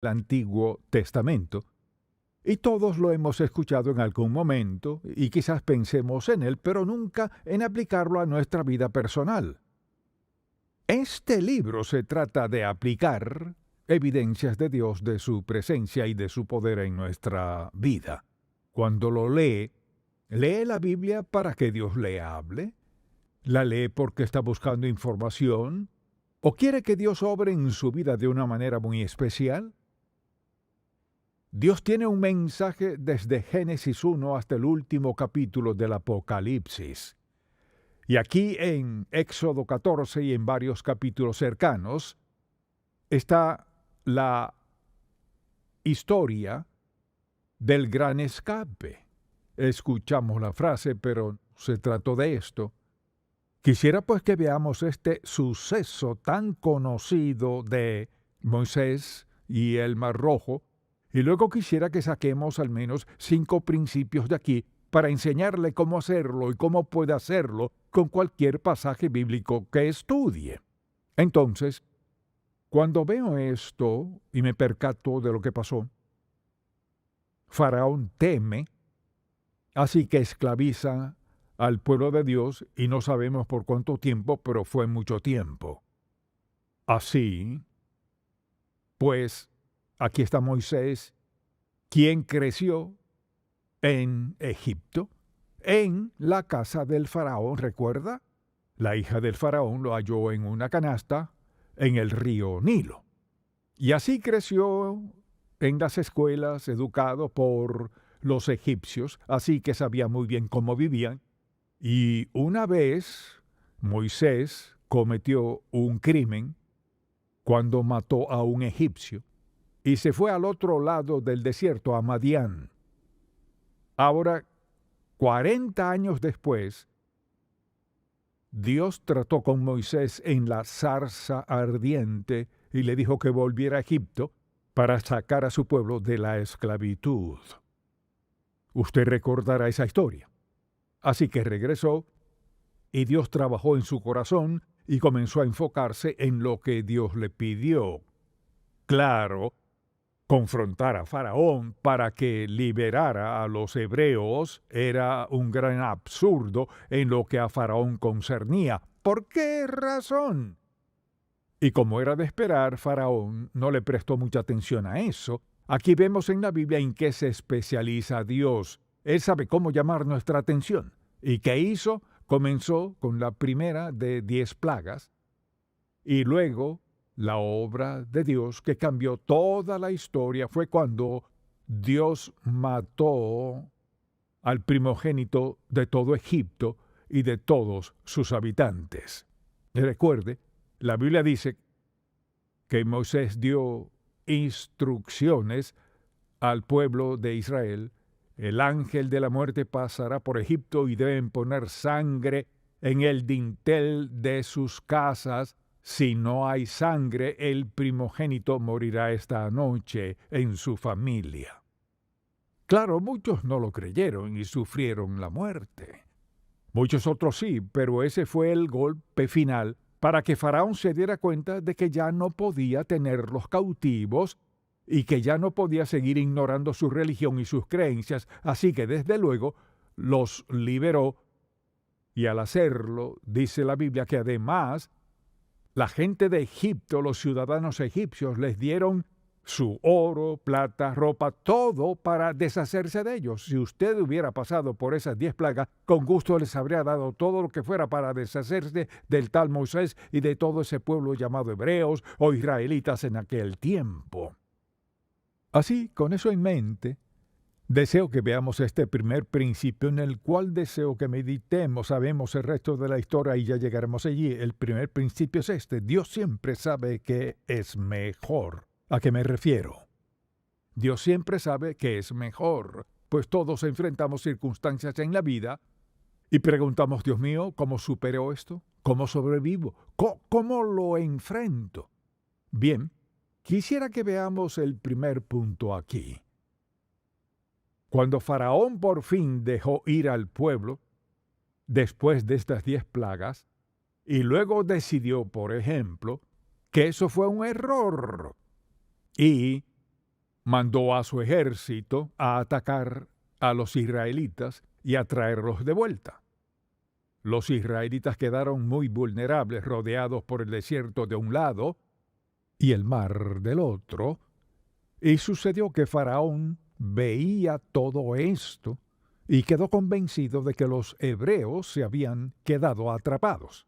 Antiguo Testamento, y todos lo hemos escuchado en algún momento, y quizás pensemos en él, pero nunca en aplicarlo a nuestra vida personal. Este libro se trata de aplicar evidencias de Dios, de su presencia y de su poder en nuestra vida. Cuando lo lee la Biblia para que Dios le hable, la lee porque está buscando información, o quiere que Dios obre en su vida de una manera muy especial. Dios tiene un mensaje desde Génesis 1 hasta el último capítulo del Apocalipsis. Y aquí en Éxodo 14 y en varios capítulos cercanos está la historia del gran escape. Escuchamos la frase, pero se trató de esto. Quisiera pues que veamos este suceso tan conocido de Moisés y el Mar Rojo, y luego quisiera que saquemos al menos 5 principios de aquí para enseñarle cómo hacerlo y cómo puede hacerlo con cualquier pasaje bíblico que estudie. Entonces, cuando veo esto y me percato de lo que pasó, Faraón teme, así que esclaviza al pueblo de Dios y no sabemos por cuánto tiempo, pero fue mucho tiempo. Así, pues, aquí está Moisés, quien creció en Egipto, en la casa del faraón, ¿recuerda? La hija del faraón lo halló en una canasta en el río Nilo. Y así creció en las escuelas, educado por los egipcios, así que sabía muy bien cómo vivían. Y una vez Moisés cometió un crimen cuando mató a un egipcio y se fue al otro lado del desierto, a Madián. Ahora, 40 años después, Dios trató con Moisés en la zarza ardiente y le dijo que volviera a Egipto para sacar a su pueblo de la esclavitud. Usted recordará esa historia. Así que regresó y Dios trabajó en su corazón y comenzó a enfocarse en lo que Dios le pidió. Claro, confrontar a Faraón para que liberara a los hebreos era un gran absurdo en lo que a Faraón concernía. ¿Por qué razón? Y como era de esperar, Faraón no le prestó mucha atención a eso. Aquí vemos en la Biblia en qué se especializa Dios. Él sabe cómo llamar nuestra atención. ¿Y qué hizo? Comenzó con la primera de 10 plagas y luego la obra de Dios que cambió toda la historia fue cuando Dios mató al primogénito de todo Egipto y de todos sus habitantes. Y recuerde, la Biblia dice que Moisés dio instrucciones al pueblo de Israel. El ángel de la muerte pasará por Egipto y deben poner sangre en el dintel de sus casas. Si no hay sangre, el primogénito morirá esta noche en su familia. Claro, muchos no lo creyeron y sufrieron la muerte. Muchos otros sí, pero ese fue el golpe final para que Faraón se diera cuenta de que ya no podía tenerlos cautivos y que ya no podía seguir ignorando su religión y sus creencias, así que desde luego los liberó, y al hacerlo, dice la Biblia que además la gente de Egipto, los ciudadanos egipcios, les dieron su oro, plata, ropa, todo para deshacerse de ellos. Si usted hubiera pasado por esas 10 plagas, con gusto les habría dado todo lo que fuera para deshacerse del tal Moisés y de todo ese pueblo llamado hebreos o israelitas en aquel tiempo. Así, con eso en mente, deseo que veamos este primer principio en el cual deseo que meditemos. Sabemos el resto de la historia y ya llegaremos allí. El primer principio es este: Dios siempre sabe que es mejor. ¿A qué me refiero? Dios siempre sabe que es mejor, pues todos enfrentamos circunstancias en la vida y preguntamos, Dios mío, ¿cómo supero esto? ¿Cómo sobrevivo? ¿Cómo lo enfrento? Bien, quisiera que veamos el primer punto aquí. Cuando Faraón por fin dejó ir al pueblo, después de estas 10 plagas, y luego decidió, por ejemplo, que eso fue un error, y mandó a su ejército a atacar a los israelitas y a traerlos de vuelta. Los israelitas quedaron muy vulnerables, rodeados por el desierto de un lado y el mar del otro, y sucedió que Faraón veía todo esto y quedó convencido de que los hebreos se habían quedado atrapados.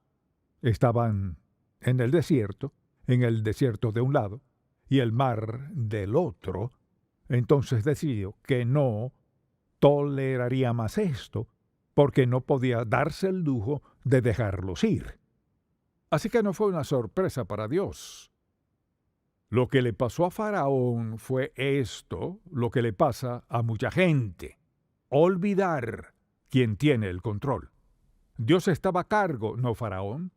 Estaban en el desierto de un lado y el mar del otro. Entonces decidió que no toleraría más esto, porque no podía darse el lujo de dejarlos ir. Así que no fue una sorpresa para Dios. Lo que le pasó a Faraón fue esto, lo que le pasa a mucha gente: olvidar quién tiene el control. Dios estaba a cargo, no Faraón.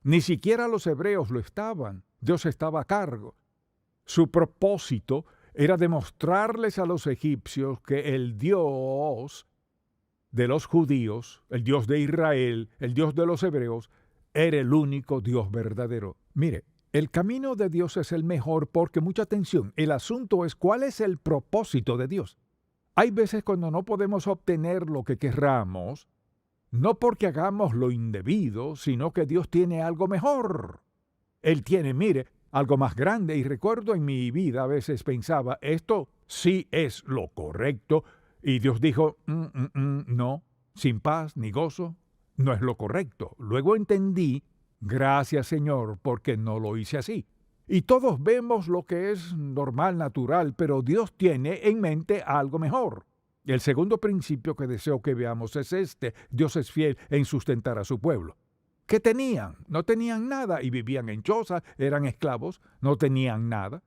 Ni siquiera los hebreos lo estaban. Dios estaba a cargo. Su propósito era demostrarles a los egipcios que el Dios de los judíos, el Dios de Israel, el Dios de los hebreos, era el único Dios verdadero. Mire, el camino de Dios es el mejor porque, mucha atención, el asunto es cuál es el propósito de Dios. Hay veces cuando no podemos obtener lo que querramos, no porque hagamos lo indebido, sino que Dios tiene algo mejor. Él tiene, mire, algo más grande, y recuerdo en mi vida a veces pensaba, esto sí es lo correcto, y Dios dijo, no, sin paz ni gozo, no es lo correcto. Luego entendí, gracias Señor, porque no lo hice así. Y todos vemos lo que es normal, natural, pero Dios tiene en mente algo mejor. El segundo principio que deseo que veamos es este: Dios es fiel en sustentar a su pueblo. ¿Qué tenían? No tenían nada y vivían en chozas, eran esclavos, no tenían nada.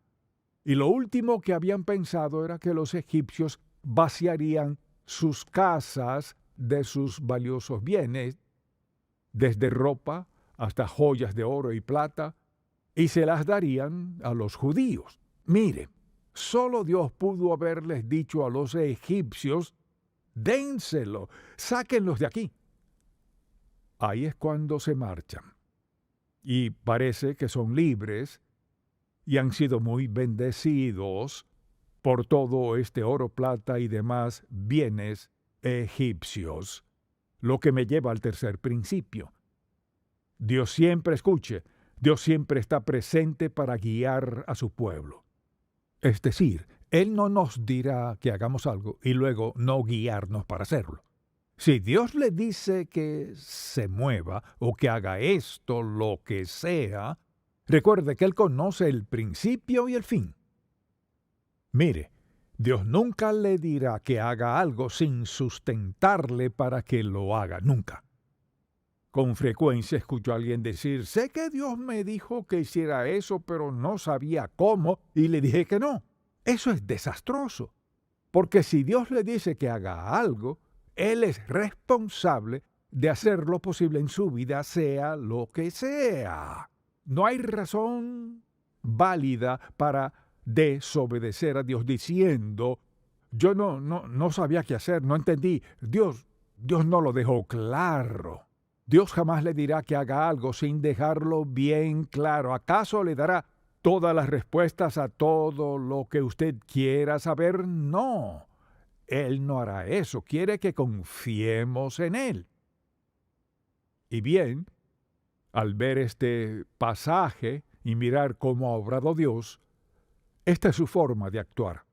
Y lo último que habían pensado era que los egipcios vaciarían sus casas de sus valiosos bienes, desde ropa hasta joyas de oro y plata, y se las darían a los judíos. Mire, solo Dios pudo haberles dicho a los egipcios, dénselo, sáquenlos de aquí. Ahí es cuando se marchan. Y parece que son libres y han sido muy bendecidos por todo este oro, plata y demás bienes egipcios. Lo que me lleva al tercer principio. Dios siempre está presente para guiar a su pueblo. Es decir, Él no nos dirá que hagamos algo y luego no guiarnos para hacerlo. Si Dios le dice que se mueva o que haga esto, lo que sea, recuerde que Él conoce el principio y el fin. Mire, Dios nunca le dirá que haga algo sin sustentarle para que lo haga, nunca. Con frecuencia escucho a alguien decir, sé que Dios me dijo que hiciera eso, pero no sabía cómo, y le dije que no. Eso es desastroso, porque si Dios le dice que haga algo, Él es responsable de hacer lo posible en su vida, sea lo que sea. No hay razón válida para desobedecer a Dios diciendo, yo no sabía qué hacer, no entendí. Dios no lo dejó claro. Dios jamás le dirá que haga algo sin dejarlo bien claro. ¿Acaso le dará todas las respuestas a todo lo que usted quiera saber? No. Él no hará eso. Quiere que confiemos en Él. Y bien, al ver este pasaje y mirar cómo ha obrado Dios, esta es su forma de actuar.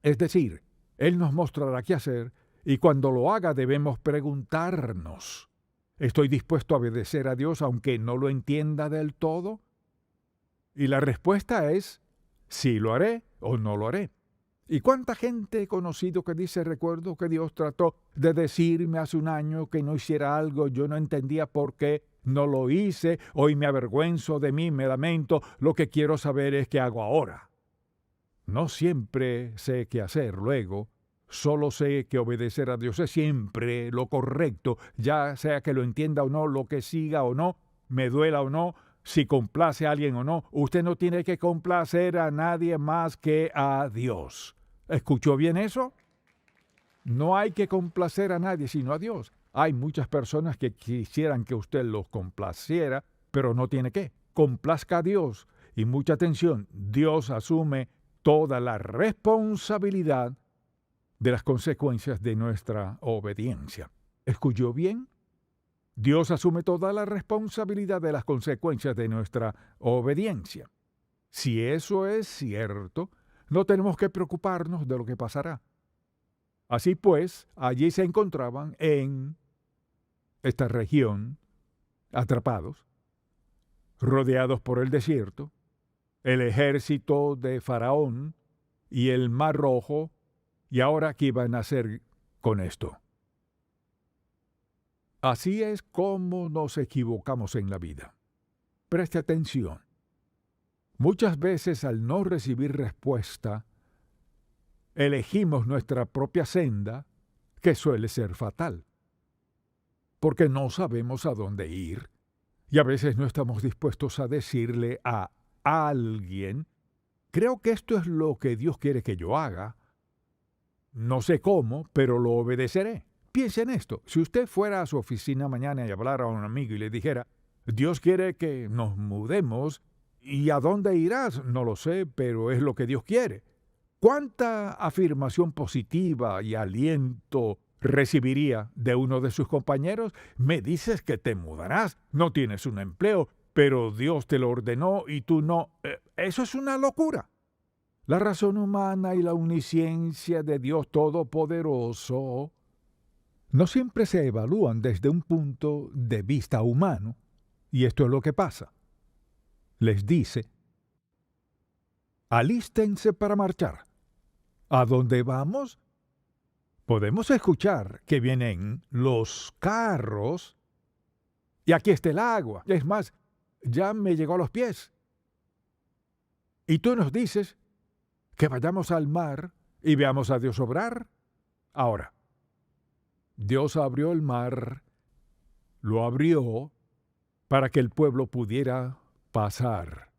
Es decir, Él nos mostrará qué hacer y cuando lo haga debemos preguntarnos, ¿estoy dispuesto a obedecer a Dios aunque no lo entienda del todo? Y la respuesta es, sí lo haré o no lo haré. ¿Y cuánta gente he conocido que dice, recuerdo que Dios trató de decirme hace un año que no hiciera algo, yo no entendía por qué, no lo hice, hoy me avergüenzo de mí, me lamento, lo que quiero saber es qué hago ahora? No siempre sé qué hacer luego, solo sé que obedecer a Dios es siempre lo correcto, ya sea que lo entienda o no, lo que siga o no, me duela o no, si complace a alguien o no. Usted no tiene que complacer a nadie más que a Dios. ¿Escuchó bien eso? No hay que complacer a nadie sino a Dios. Hay muchas personas que quisieran que usted los complaciera, pero no tiene que. Complazca a Dios. Y mucha atención, Dios asume toda la responsabilidad de las consecuencias de nuestra obediencia. ¿Escuchó bien? Dios asume toda la responsabilidad de las consecuencias de nuestra obediencia. Si eso es cierto, no tenemos que preocuparnos de lo que pasará. Así pues, allí se encontraban en esta región, atrapados, rodeados por el desierto, el ejército de Faraón y el Mar Rojo, y ahora, ¿qué iban a hacer con esto? Así es como nos equivocamos en la vida. Preste atención. Muchas veces, al no recibir respuesta, elegimos nuestra propia senda, que suele ser fatal, porque no sabemos a dónde ir, y a veces no estamos dispuestos a decirle a alguien: creo que esto es lo que Dios quiere que yo haga. No sé cómo, pero lo obedeceré. Piense en esto. Si usted fuera a su oficina mañana y hablara a un amigo y le dijera: Dios quiere que nos mudemos, ¿y a dónde irás? No lo sé, pero es lo que Dios quiere. ¿Cuánta afirmación positiva y aliento recibiría de uno de sus compañeros? Me dices que te mudarás, no tienes un empleo, pero Dios te lo ordenó y tú no. Eso es una locura. La razón humana y la omnisciencia de Dios Todopoderoso no siempre se evalúan desde un punto de vista humano, y esto es lo que pasa. Les dice: alístense para marchar. ¿A dónde vamos? Podemos escuchar que vienen los carros y aquí está el agua. Es más, ya me llegó a los pies. Y tú nos dices que vayamos al mar y veamos a Dios obrar. Ahora, Dios abrió el mar, lo abrió para que el pueblo pudiera pasar.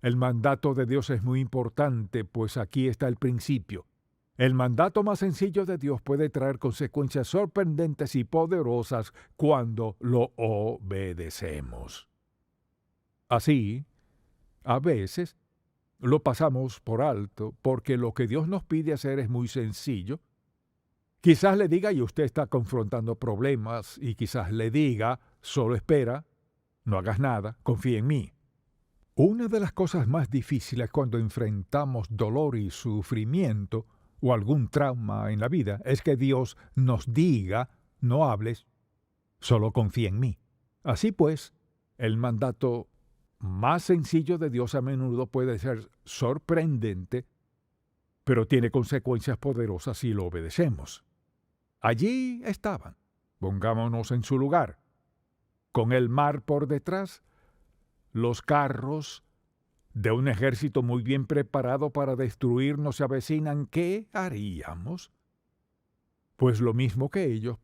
El mandato de Dios es muy importante, pues aquí está el principio. El mandato más sencillo de Dios puede traer consecuencias sorprendentes y poderosas cuando lo obedecemos. Así, a veces, lo pasamos por alto porque lo que Dios nos pide hacer es muy sencillo. Quizás le diga, y usted está confrontando problemas, y quizás le diga: solo espera, no hagas nada, confía en mí. Una de las cosas más difíciles cuando enfrentamos dolor y sufrimiento o algún trauma en la vida es que Dios nos diga: no hables, solo confía en mí. Así pues, el mandato más sencillo de Dios a menudo puede ser sorprendente, pero tiene consecuencias poderosas si lo obedecemos. Allí estaban, pongámonos en su lugar, con el mar por detrás, los carros de un ejército muy bien preparado para destruirnos se avecinan. ¿Qué haríamos? Pues lo mismo que ellos.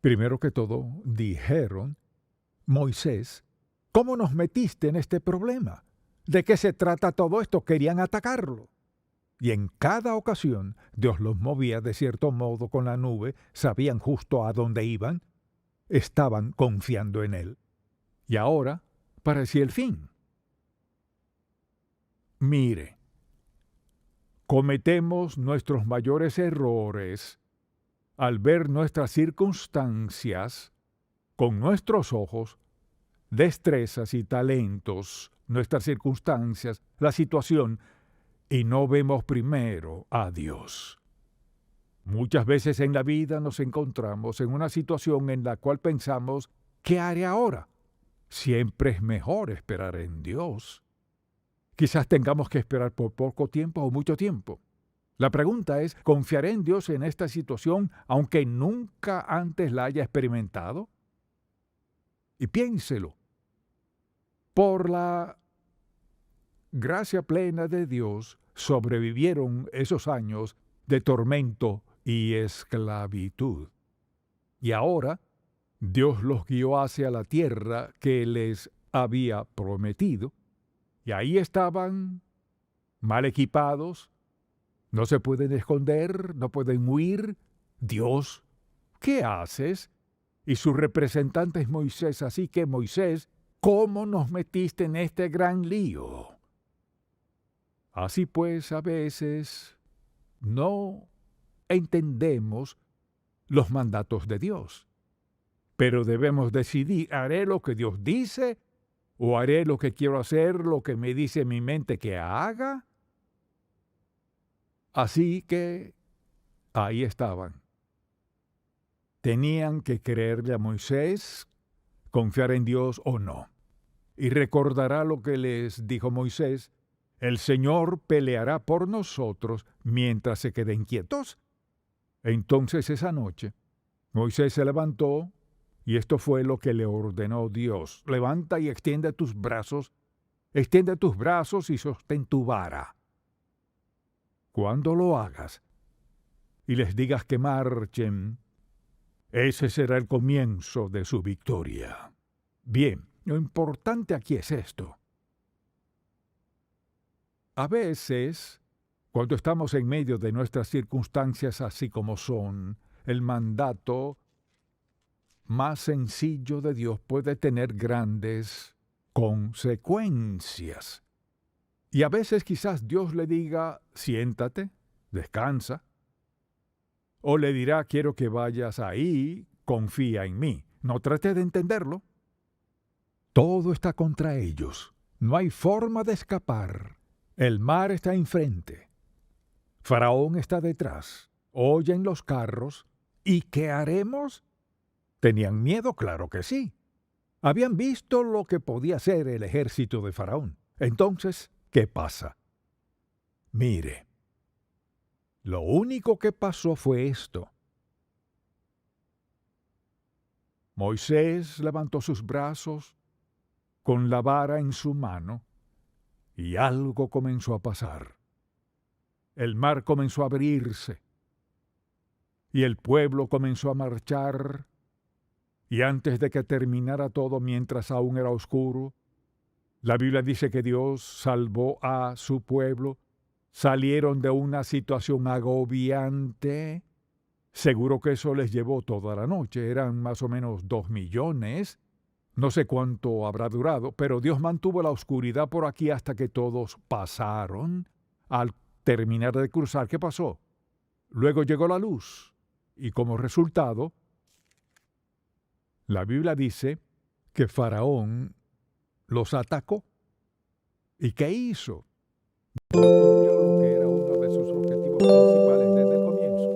Primero que todo, dijeron: Moisés, ¿cómo nos metiste en este problema? ¿De qué se trata todo esto? Querían atacarlo. Y en cada ocasión Dios los movía de cierto modo con la nube, sabían justo a dónde iban, estaban confiando en Él. Y ahora parecía el fin. Mire, cometemos nuestros mayores errores al ver nuestras circunstancias con nuestros ojos, destrezas y talentos, nuestras circunstancias, la situación, y no vemos primero a Dios. Muchas veces en la vida nos encontramos en una situación en la cual pensamos: ¿qué haré ahora? Siempre es mejor esperar en Dios. Quizás tengamos que esperar por poco tiempo o mucho tiempo. La pregunta es: ¿confiaré en Dios en esta situación aunque nunca antes la haya experimentado? Y piénselo. Por la gracia plena de Dios, sobrevivieron esos años de tormento y esclavitud. Y ahora, Dios los guió hacia la tierra que les había prometido, y ahí estaban, mal equipados, no se pueden esconder, no pueden huir. Dios, ¿qué haces? Y su representante es Moisés, así que Moisés, ¿cómo nos metiste en este gran lío? Así pues, a veces no entendemos los mandatos de Dios, pero debemos decidir, ¿haré lo que Dios dice o haré lo que quiero hacer, lo que me dice mi mente que haga? Así que ahí estaban. Tenían que creerle a Moisés, confiar en Dios o no. Y recordará lo que les dijo Moisés: el Señor peleará por nosotros mientras se queden quietos. Entonces esa noche, Moisés se levantó y esto fue lo que le ordenó Dios: levanta y extiende tus brazos y sostén tu vara. Cuando lo hagas y les digas que marchen, ese será el comienzo de su victoria. Bien, lo importante aquí es esto. A veces, cuando estamos en medio de nuestras circunstancias así como son, el mandato más sencillo de Dios puede tener grandes consecuencias. Y a veces quizás Dios le diga: siéntate, descansa. O le dirá: quiero que vayas ahí, confía en mí. No trate de entenderlo. Todo está contra ellos. No hay forma de escapar. El mar está enfrente. Faraón está detrás. Oyen los carros. ¿Y qué haremos? ¿Tenían miedo? Claro que sí. Habían visto lo que podía ser el ejército de Faraón. Entonces, ¿qué pasa? Mire, lo único que pasó fue esto. Moisés levantó sus brazos con la vara en su mano y algo comenzó a pasar. El mar comenzó a abrirse y el pueblo comenzó a marchar, y antes de que terminara todo, mientras aún era oscuro, la Biblia dice que Dios salvó a su pueblo. Salieron de una situación agobiante. Seguro que eso les llevó toda la noche. Eran más o menos 2 millones. No sé cuánto habrá durado, pero Dios mantuvo la oscuridad por aquí hasta que todos pasaron. Al terminar de cruzar, ¿qué pasó? Luego llegó la luz. Y como resultado, la Biblia dice que Faraón los atacó. ¿Y qué hizo? No cumplió lo que era uno de sus objetivos principales desde el comienzo.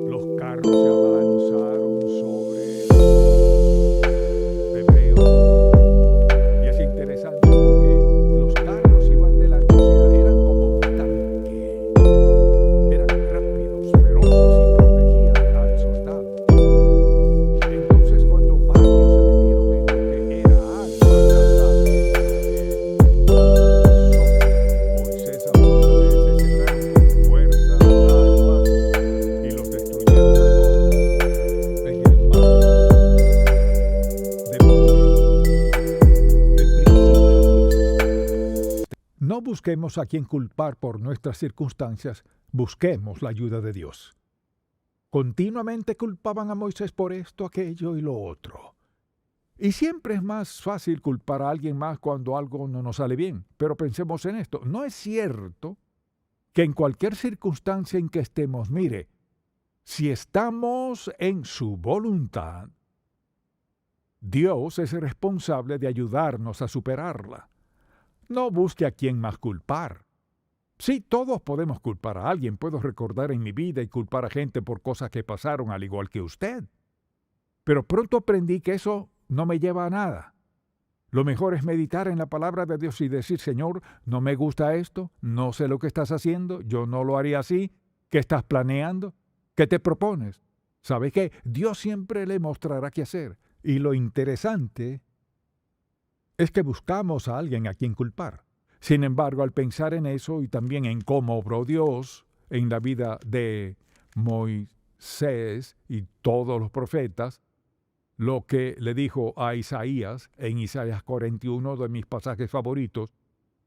Los carros se abalanzaron sobre Hebreo. Y es interesante porque los carros iban delante, o sea, eran como un tanque. Eran rápidos, feroces y protegían al soldado. Entonces, cuando varios se metieron en lo que era agua, Moisés a muchas veces cerraron con fuerza las aguas y los destruyeron a todos en el mar de el principio aquí es este. No busquemos a quien culpar por nuestras circunstancias, busquemos la ayuda de Dios. Continuamente culpaban a Moisés por esto, aquello y lo otro. Y siempre es más fácil culpar a alguien más cuando algo no nos sale bien. Pero pensemos en esto. ¿No es cierto que en cualquier circunstancia en que estemos, mire, si estamos en su voluntad, Dios es responsable de ayudarnos a superarla? No busque a quien más culpar. Sí, todos podemos culpar a alguien. Puedo recordar en mi vida y culpar a gente por cosas que pasaron al igual que usted. Pero pronto aprendí que eso no me lleva a nada. Lo mejor es meditar en la palabra de Dios y decir: Señor, no me gusta esto, no sé lo que estás haciendo, yo no lo haría así. ¿Qué estás planeando? ¿Qué te propones? ¿Sabes qué? Dios siempre le mostrará qué hacer. Y lo interesante es que buscamos a alguien a quien culpar. Sin embargo, al pensar en eso y también en cómo obró Dios en la vida de Moisés y todos los profetas, lo que le dijo a Isaías en Isaías 41, de mis pasajes favoritos,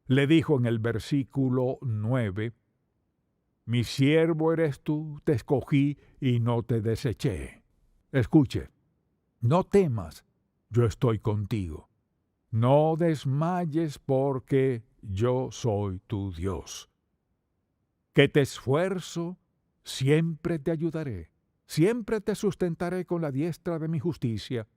le dijo en el versículo 9: mi siervo eres tú, te escogí y no te deseché. Escuche, no temas, yo estoy contigo. No desmayes porque yo soy tu Dios. Que te esfuerzo, siempre te ayudaré. Siempre te sustentaré con la diestra de mi justicia.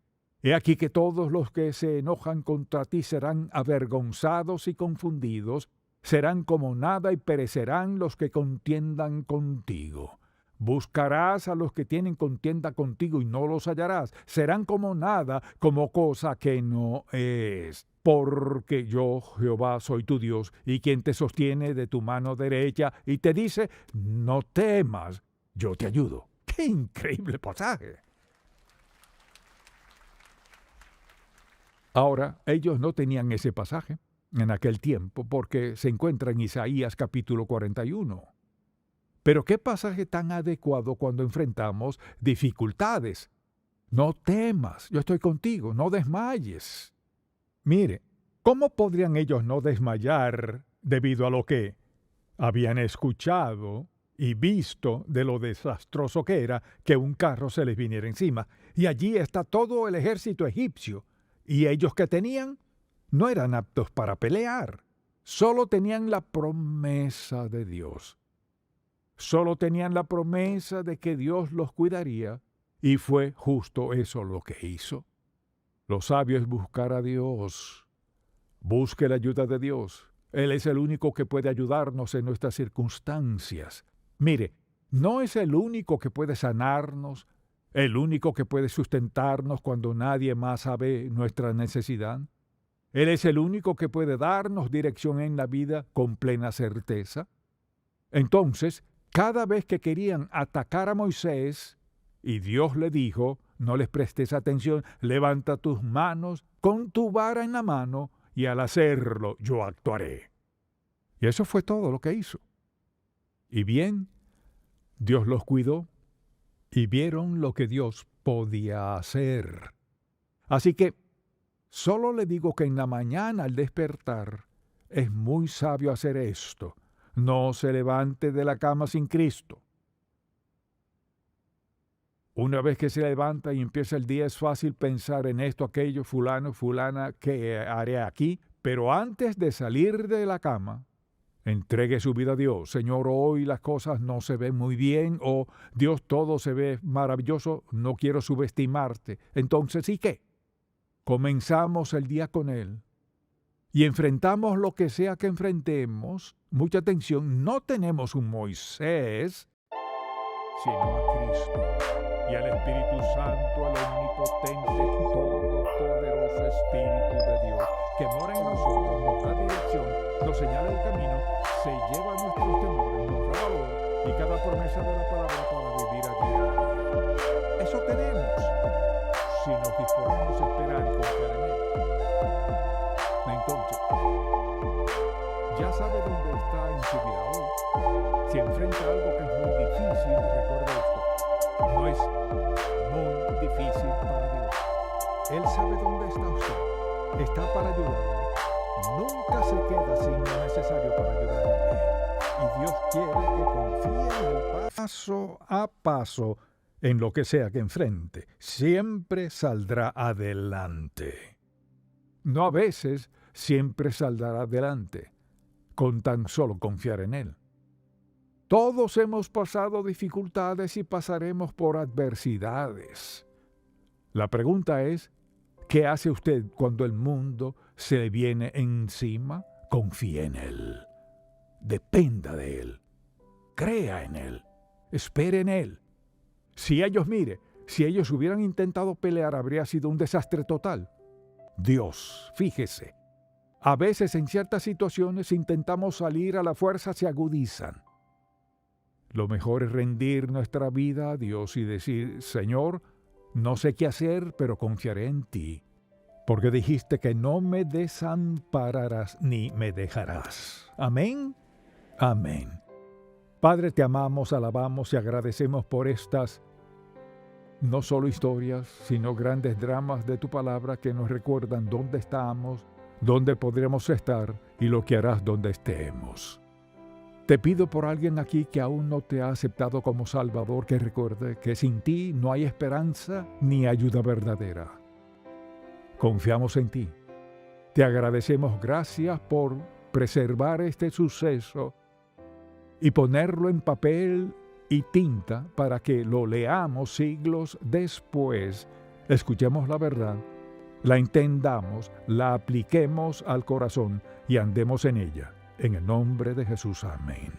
He aquí que todos los que se enojan contra ti serán avergonzados y confundidos, serán como nada y perecerán los que contiendan contigo. Buscarás a los que tienen contienda contigo y no los hallarás. Serán como nada, como cosa que no es. Porque yo, Jehová, soy tu Dios, y quien te sostiene de tu mano derecha y te dice, no temas, yo te ayudo. ¡Qué increíble pasaje! Ahora, ellos no tenían ese pasaje en aquel tiempo porque se encuentra en Isaías capítulo 41. Pero qué pasaje tan adecuado cuando enfrentamos dificultades. No temas, yo estoy contigo, no desmayes. Mire, ¿cómo podrían ellos no desmayar debido a lo que habían escuchado y visto de lo desastroso que era que un carro se les viniera encima? Y allí está todo el ejército egipcio. Y ellos que tenían no eran aptos para pelear. Solo tenían la promesa de Dios. Solo tenían la promesa de que Dios los cuidaría, y fue justo eso lo que hizo. Lo sabio es buscar a Dios. Busque la ayuda de Dios. Él es el único que puede ayudarnos en nuestras circunstancias. Mire, no es el único que puede sanarnos, el único que puede sustentarnos cuando nadie más sabe nuestra necesidad. Él es el único que puede darnos dirección en la vida con plena certeza. Entonces, cada vez que querían atacar a Moisés, y Dios le dijo, no les prestes atención, levanta tus manos con tu vara en la mano, y al hacerlo yo actuaré. Y eso fue todo lo que hizo. Y bien, Dios los cuidó, y vieron lo que Dios podía hacer. Así que, solo le digo que en la mañana al despertar, es muy sabio hacer esto. No se levante de la cama sin Cristo. Una vez que se levanta y empieza el día, es fácil pensar en esto, aquello, fulano, fulana, ¿qué haré aquí? Pero antes de salir de la cama, entregue su vida a Dios. Señor, hoy las cosas no se ven muy bien, o Dios, todo se ve maravilloso, no quiero subestimarte. Entonces, ¿y qué? Comenzamos el día con Él. Y enfrentamos lo que sea que enfrentemos. Mucha atención, no tenemos un Moisés, sino a Cristo y al Espíritu Santo, al omnipotente, todopoderoso Espíritu de Dios, que mora en nosotros, nos da dirección, nos señala el camino, se lleva nuestros temores, nos da valor y cada promesa de la palabra para vivir a diario. Eso tenemos, si nos disponemos a esperar y confiar en Él. Entonces, ya sabe dónde está en su vida hoy. Si enfrenta algo que es muy difícil, recuerde esto, no es muy difícil para Dios. Él sabe dónde está usted, está para ayudarle. Nunca se queda sin lo necesario para ayudarle. Y Dios quiere que confíe en el paso a paso en lo que sea que enfrente. Siempre saldrá adelante. No a veces, siempre saldrá adelante, con tan solo confiar en Él. Todos hemos pasado dificultades y pasaremos por adversidades. La pregunta es, ¿qué hace usted cuando el mundo se le viene encima? Confíe en Él. Dependa de Él. Crea en Él. Espere en Él. Si ellos hubieran intentado pelear, habría sido un desastre total. Dios, fíjese, a veces en ciertas situaciones intentamos salir a la fuerza, se agudizan. Lo mejor es rendir nuestra vida a Dios y decir, Señor, no sé qué hacer, pero confiaré en ti, porque dijiste que no me desampararás ni me dejarás. Amén. Amén. Padre, te amamos, alabamos y agradecemos por estas no solo historias, sino grandes dramas de tu palabra que nos recuerdan dónde estamos, dónde podremos estar y lo que harás donde estemos. Te pido por alguien aquí que aún no te ha aceptado como Salvador, que recuerde que sin ti no hay esperanza ni ayuda verdadera. Confiamos en ti. Te agradecemos gracias por preservar este suceso y ponerlo en papel y tinta para que lo leamos siglos después, escuchemos la verdad, la entendamos, la apliquemos al corazón y andemos en ella. En el nombre de Jesús, amén.